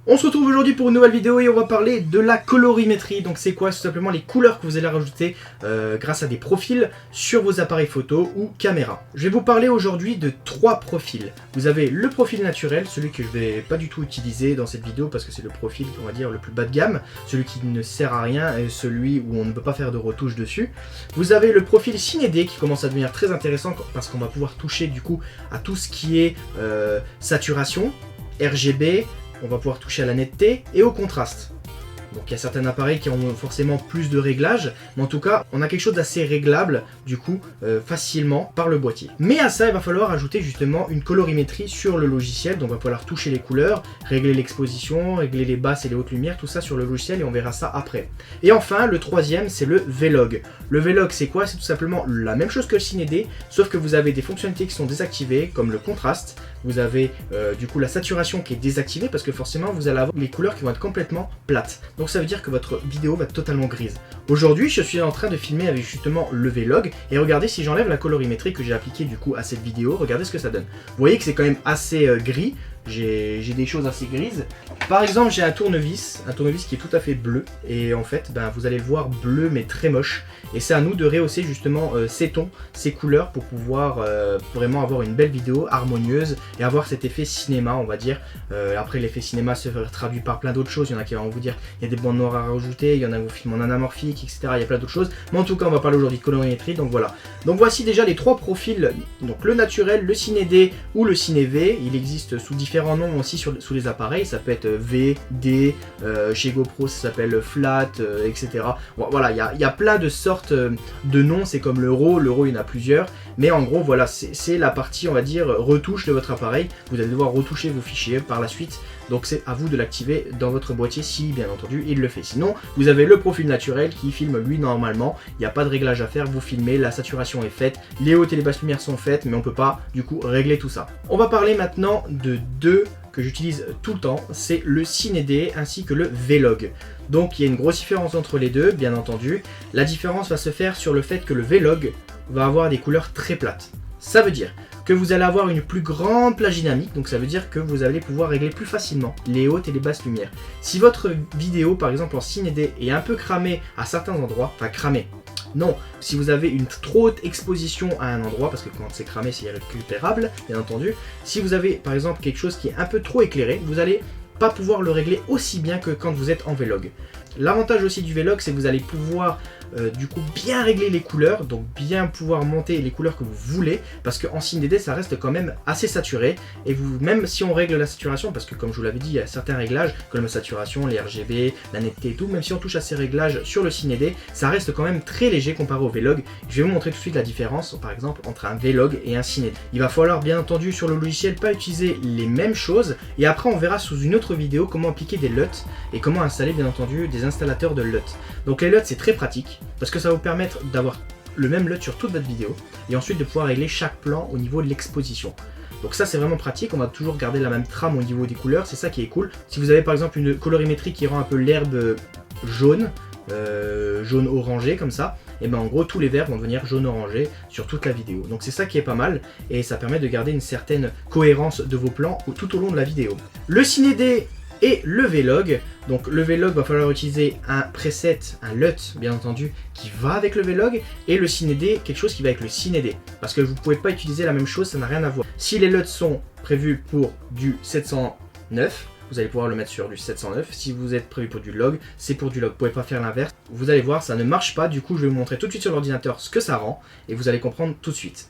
On se retrouve aujourd'hui pour une nouvelle vidéo et on va parler de la colorimétrie. Donc c'est quoi? C'est tout simplement les couleurs que vous allez rajouter grâce à des profils sur vos appareils photo ou caméras. Je vais vous parler aujourd'hui de 3 profils. Vous avez le profil naturel, celui que je vais pas du tout utiliser dans cette vidéo parce que c'est le profil, on va dire, le plus bas de gamme, celui qui ne sert à rien et celui où on ne peut pas faire de retouches dessus. Vous avez le profil Ciné D qui commence à devenir très intéressant parce qu'on va pouvoir toucher du coup à tout ce qui est saturation, RGB. On va pouvoir toucher à la netteté et au contraste. Donc il y a certains appareils qui ont forcément plus de réglages, mais en tout cas on a quelque chose d'assez réglable du coup facilement par le boîtier. Mais à ça il va falloir ajouter justement une colorimétrie sur le logiciel, donc il va falloir toucher les couleurs, régler l'exposition, régler les basses et les hautes lumières, tout ça sur le logiciel et on verra ça après. Et enfin le troisième c'est le V-Log. Le V-Log c'est quoi? C'est tout simplement la même chose que le Ciné D, sauf que vous avez des fonctionnalités qui sont désactivées comme le contraste, vous avez du coup la saturation qui est désactivée parce que forcément vous allez avoir les couleurs qui vont être complètement plates. Donc ça veut dire que votre vidéo va être totalement grise. Aujourd'hui, je suis en train de filmer avec justement le V-Log et regardez si j'enlève la colorimétrie que j'ai appliquée du coup à cette vidéo, regardez ce que ça donne. Vous voyez que c'est quand même assez gris, j'ai des choses assez grises. Par exemple, j'ai un tournevis qui est tout à fait bleu et en fait, vous allez le voir bleu mais très moche. Et c'est à nous de rehausser justement ces tons, ces couleurs pour pouvoir vraiment avoir une belle vidéo harmonieuse et avoir cet effet cinéma, on va dire. Après, l'effet cinéma se traduit par plein d'autres choses. Il y en a qui vont vous dire il y a des bandes noires à rajouter, il y en a qui vous filment en anamorphique, etc. Il y a plein d'autres choses. Mais en tout cas, on va parler aujourd'hui de colorimétrie. Donc voilà. Donc voici déjà les 3 profils. Donc le naturel, le Ciné D ou le Ciné V. Il existe sous différents noms aussi sous les appareils. Ça peut être V, D. Chez GoPro, ça s'appelle Flat, etc. Bon, voilà, il y a plein de sortes de noms, c'est comme le RAW, il y en a plusieurs, mais en gros voilà, c'est la partie on va dire retouche de votre appareil, vous allez devoir retoucher vos fichiers par la suite, donc c'est à vous de l'activer dans votre boîtier si bien entendu il le fait. Sinon vous avez le profil naturel qui filme lui normalement, il n'y a pas de réglage à faire, vous filmez, la saturation est faite, les hautes et les basses lumières sont faites, mais on peut pas du coup régler tout ça. On va parler maintenant de deux que j'utilise tout le temps, c'est le Ciné D ainsi que le V-Log. Donc il y a une grosse différence entre les deux, bien entendu. La différence va se faire sur le fait que le V-Log va avoir des couleurs très plates. Ça veut dire que vous allez avoir une plus grande plage dynamique, donc ça veut dire que vous allez pouvoir régler plus facilement les hautes et les basses lumières. Si votre vidéo, par exemple en Ciné D, est un peu cramée à certains endroits, enfin cramée, non, si vous avez une trop haute exposition à un endroit, parce que quand c'est cramé c'est irrécupérable, bien entendu, si vous avez par exemple quelque chose qui est un peu trop éclairé, vous allez pas pouvoir le régler aussi bien que quand vous êtes en V-Log. L'avantage aussi du V-Log, c'est que vous allez pouvoir du coup bien régler les couleurs, donc bien pouvoir monter les couleurs que vous voulez, parce qu'en Ciné D ça reste quand même assez saturé, et vous, même si on règle la saturation, parce que comme je vous l'avais dit, il y a certains réglages, comme la saturation, les RGB, la netteté et tout, même si on touche à ces réglages sur le Ciné D, ça reste quand même très léger comparé au V-Log. Je vais vous montrer tout de suite la différence, par exemple, entre un V-Log et un Ciné D. Il va falloir bien entendu sur le logiciel pas utiliser les mêmes choses, et après on verra sous une autre vidéo comment appliquer des LUT, et comment installer bien entendu des installateurs de LUT. Donc les LUT c'est très pratique, parce que ça va vous permettre d'avoir le même LUT sur toute votre vidéo, et ensuite de pouvoir régler chaque plan au niveau de l'exposition. Donc ça c'est vraiment pratique, on va toujours garder la même trame au niveau des couleurs, c'est ça qui est cool. Si vous avez par exemple une colorimétrie qui rend un peu l'herbe jaune, jaune orangé comme ça, et en gros tous les verts vont devenir jaune orangé sur toute la vidéo. Donc c'est ça qui est pas mal, et ça permet de garder une certaine cohérence de vos plans tout au long de la vidéo. Le Ciné D et le V-Log. Donc le V-Log va falloir utiliser un preset, un LUT bien entendu, qui va avec le V-Log, et le Ciné D, quelque chose qui va avec le Ciné D. Parce que vous ne pouvez pas utiliser la même chose, ça n'a rien à voir. Si les LUT sont prévus pour du 709, vous allez pouvoir le mettre sur du 709. Si vous êtes prévu pour du log, c'est pour du log. Vous ne pouvez pas faire l'inverse. Vous allez voir, ça ne marche pas. Du coup, je vais vous montrer tout de suite sur l'ordinateur ce que ça rend, et vous allez comprendre tout de suite.